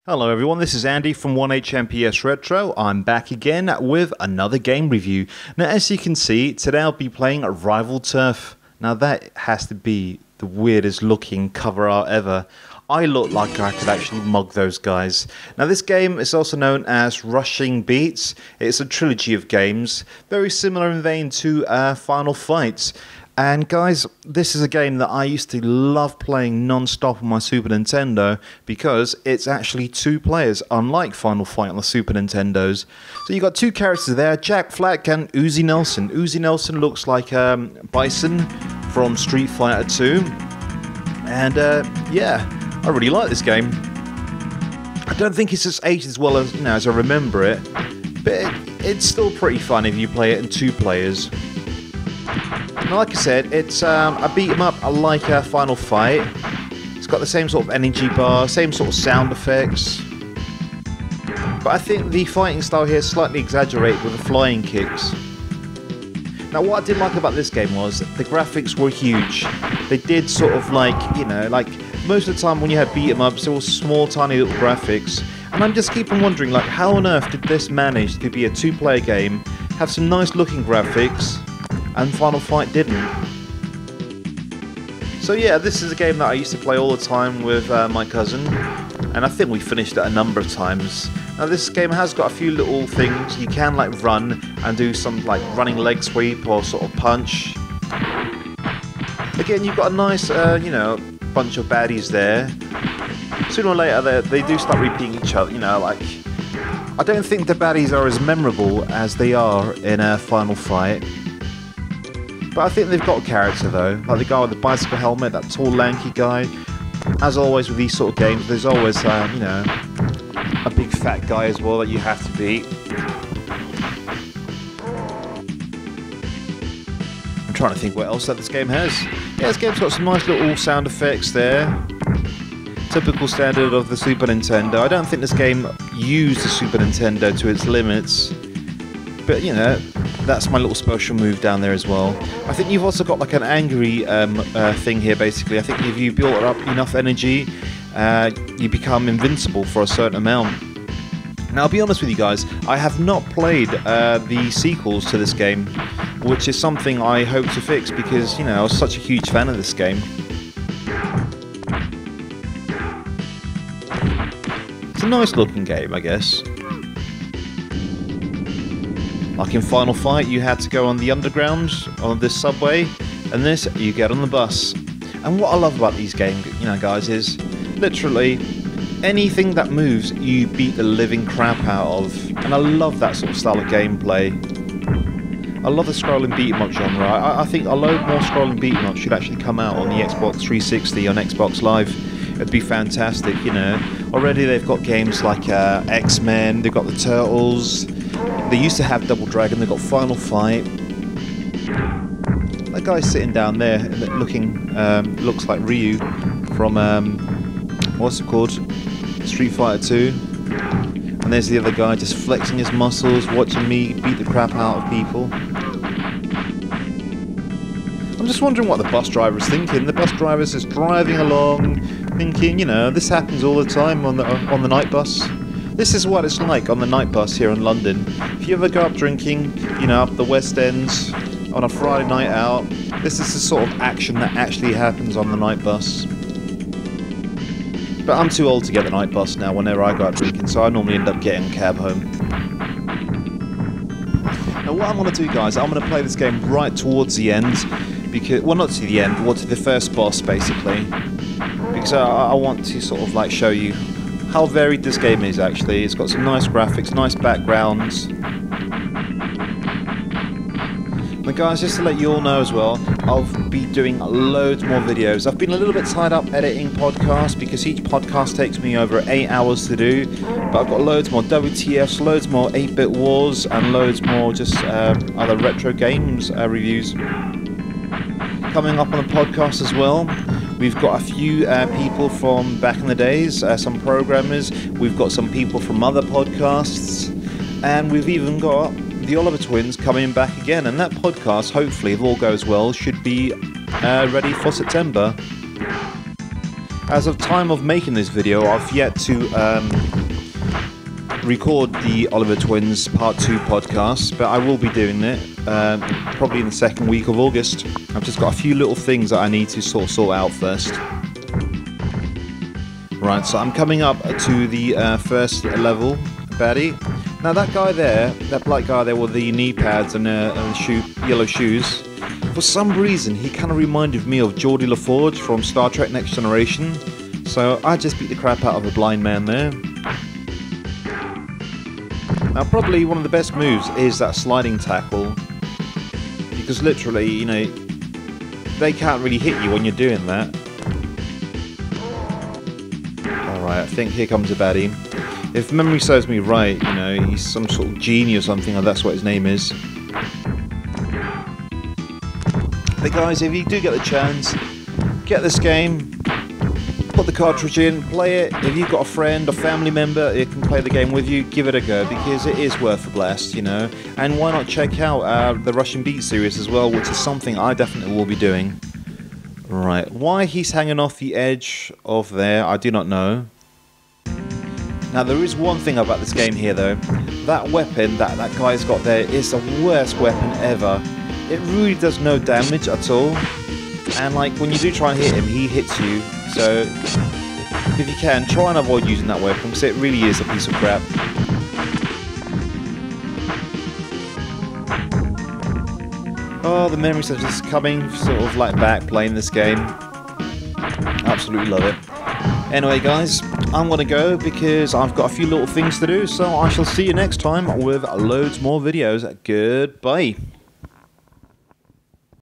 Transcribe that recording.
Hello everyone, this is Andy from 1HMPS Retro. I'm back again with another game review. Now as you can see, today I'll be playing Rival Turf. Now that has to be the weirdest looking cover art ever. I look like I could actually mug those guys. Now this game is also known as Rushing Beats. It's a trilogy of games, very similar in vein to Final Fight. And guys, this is a game that I used to love playing non-stop on my Super Nintendo because it's actually two players, unlike Final Fight on the Super Nintendos. So you got two characters there, Jack Flack and Oozie Nelson. Oozie Nelson looks like Bison from Street Fighter 2. And yeah, I really like this game. I don't think it's just aged as well as, as I remember it, but it's still pretty fun if you play it in two players. Now, like I said, it's a beat 'em up. I like Final Fight. It's got the same sort of energy bar, same sort of sound effects. But I think the fighting style here is slightly exaggerated with the flying kicks. Now, what I did like about this game was the graphics were huge. They did sort of like, like most of the time when you had beat 'em ups, there were small, tiny little graphics. And I'm just keeping wondering, like, how on earth did this manage to be a two-player game, have some nice looking graphics, and Final Fight didn't. So yeah, this is a game that I used to play all the time with my cousin, and I think we finished it a number of times. Now this game has got a few little things. You can like run and do some like running leg sweep or sort of punch. Again, you've got a nice bunch of baddies there. Sooner or later they do start repeating each other, like I don't think the baddies are as memorable as they are in Final Fight. But I think they've got character though, like the guy with the bicycle helmet, that tall lanky guy. As always with these sort of games, there's always, a big fat guy as well that you have to beat. I'm trying to think what else that this game has. Yeah, this game's got some nice little sound effects there. Typical standard of the Super Nintendo. I don't think this game used the Super Nintendo to its limits. But, that's my little special move down there as well. I think you've also got like an angry thing here basically. I think if you build up enough energy, you become invincible for a certain amount. Now I'll be honest with you guys, I have not played the sequels to this game, which is something I hope to fix because, I was such a huge fan of this game. It's a nice looking game, I guess. Like in Final Fight, you had to go on the underground, on this subway, and this, you get on the bus. And what I love about these games, guys, is literally anything that moves, you beat the living crap out of. And I love that sort of style of gameplay. I love the scrolling beat 'em up genre. I think a load more scrolling beat 'em up should actually come out on the Xbox 360, on Xbox Live. It'd be fantastic, Already they've got games like X-Men, they've got the Turtles. They used to have Double Dragon, they've got Final Fight. That guy's sitting down there looking, looks like Ryu from, what's it called? Street Fighter 2. And there's the other guy just flexing his muscles, watching me beat the crap out of people. I'm just wondering what the bus driver's thinking. The bus driver's just driving along, thinking, this happens all the time on the night bus. This is what it's like on the night bus here in London. If you ever go up drinking, up the West End on a Friday night out, this is the sort of action that actually happens on the night bus. But I'm too old to get the night bus now whenever I go out drinking, so I normally end up getting a cab home. Now what I'm going to do, guys, I'm going to play this game right towards the end, because, well, not to the end, but to the first boss, basically. Because I want to sort of like show you how varied this game is actually. It's got some nice graphics, nice backgrounds. Now guys, just to let you all know as well, I'll be doing loads more videos. I've been a little bit tied up editing podcasts because each podcast takes me over 8 hours to do. But I've got loads more WTFs, loads more 8-bit wars, and loads more just other retro games reviews. Coming up on the podcast as well. We've got a few people from back in the days, some programmers, we've got some people from other podcasts, and we've even got the Oliver Twins coming back again, and that podcast, hopefully, if all goes well, should be ready for September. As of time of making this video, I've yet to record the Oliver Twins Part 2 podcast, but I will be doing it probably in the second week of August. I've just got a few little things that I need to sort out first. Right, so I'm coming up to the first level, baddie. Now that guy there, that black guy there with the knee pads and yellow shoes, for some reason he kind of reminded me of Geordie LaForge from Star Trek Next Generation. So I just beat the crap out of a blind man there. Now probably one of the best moves is that sliding tackle, because literally, you know, they can't really hit you when you're doing that. Alright, I think here comes a baddie. If memory serves me right, you know, he's some sort of genie or something, or that's what his name is. But guys, if you do get the chance, get this game, put the cartridge in, play it. If you've got a friend or family member who can play the game with you, give it a go, because it is worth a blast, you know. And why not check out the Russian Beat series as well, which is something I definitely will be doing. Right, why he's hanging off the edge of there, I do not know. Now there is one thing about this game here though. That weapon that guy's got there is the worst weapon ever. It really does no damage at all. And like when you do try and hit him, he hits you. So if you can, try and avoid using that weapon, because it really is a piece of crap. Oh, the memories are just coming sort of like back playing this game. Absolutely love it. Anyway guys, I'm going to go because I've got a few little things to do, so I shall see you next time with loads more videos. Goodbye.